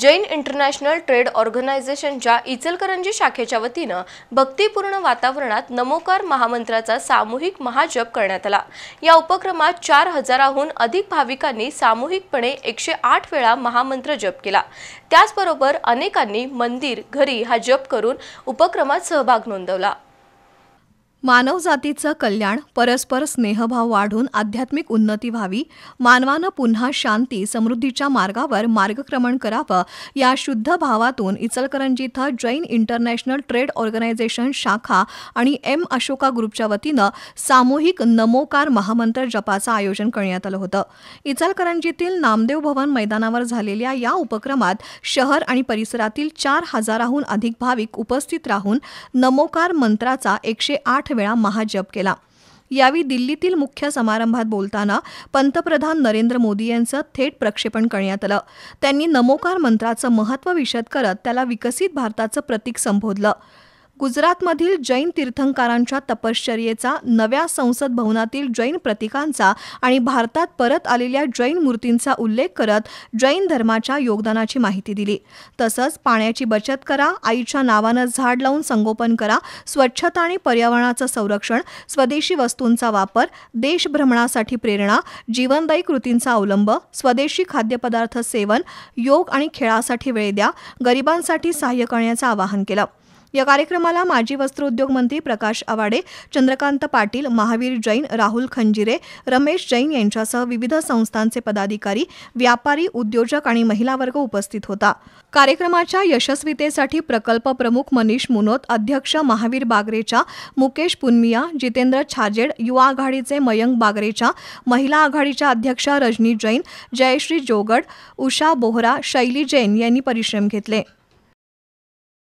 Jain international trade ऑर्गनायझेशनच्या इचलकरंजी शाखेच्या वतीनं भक्तिपूर्ण वातावरणात नमोकार महामंत्राचा सामूहिक महाजप करण्यात आला। या उपक्रमात 4000हून अधिक भाविकांनी सामूहिकपणे 108 वेळा महामंत्र जप केला। त्याचबरोबर अनेकांनी मंदिर घरी हा जप करून उपक्रमात सहभाग नोंदवला। मानवजातीचं कल्याण, परस्पर स्नेहभाव वाढून आध्यात्मिक उन्नती व्हावी, मानवानं पुन्हा शांती समृद्धीच्या मार्गावर मार्गक्रमण करावं या शुद्ध भावातून इचलकरंजी इथं जैन इंटरनॅशनल ट्रेड ऑर्गनायझेशन शाखा आणि एम अशोका ग्रुपच्या वतीनं सामूहिक नमोकार महामंत्र जपाचं आयोजन करण्यात आलं होतं। इचलकरंजीतील नामदेव भवन मैदानावर झालेल्या या उपक्रमात शहर आणि परिसरातील 4000हून अधिक भाविक उपस्थित राहून नमोकार मंत्राचा 108 वेळा महाजप केला। यावेळी दिल्लीतील मुख्य समारंभात बोलताना पंतप्रधान नरेंद्र मोदी यांचं थेट प्रक्षेपण करण्यात आलं। त्यांनी नमोकार मंत्राचं महत्त्व विशद करत त्याला विकसित भारताचं प्रतीक संबोधलं। गुजरातमधील जैन तीर्थंकरांच्या तपश्चर्येचा, नव्या संसद भवनातील जैन प्रतीकांचा आणि भारतात परत आलेल्या जैन मूर्तींचा उल्लेख करत जैन धर्माच्या योगदानाची माहिती दिली। तसंच पाण्याची बचत करा, आईच्या नावानं झाड लावून संगोपन करा, स्वच्छता आणि पर्यावरणाचं संरक्षण, स्वदेशी वस्तूंचा वापर, देशभ्रमणासाठी प्रेरणा, जीवनदायी कृतींचा अवलंब, स्वदेशी खाद्यपदार्थ सेवन, योग आणि खेळासाठी वेळ द्या, गरिबांसाठी सहाय्य करण्याचं आवाहन केलं। या कार्यक्रमाला माजी वस्त्रोद्योग मंत्री प्रकाश आवाडे, चंद्रकांत पाटील, महावीर जैन, राहुल खंजिरे, रमेश जैन यांच्यासह विविध संस्थांचे पदाधिकारी, व्यापारी, उद्योजक आणि महिला वर्ग उपस्थित होता। कार्यक्रमाच्या यशस्वीतेसाठी प्रकल्प प्रमुख मनीष मुनोत, अध्यक्ष महावीर बागरेचा, मुकेश पुनमिया, जितेंद्र छाजेड, युवा आघाडीचे मयंक बागरेचा, महिला आघाडीच्या अध्यक्षा रजनी जैन, जयश्री जोगड, उषा बोहरा, शैली जैन यांनी परिश्रम घेतले।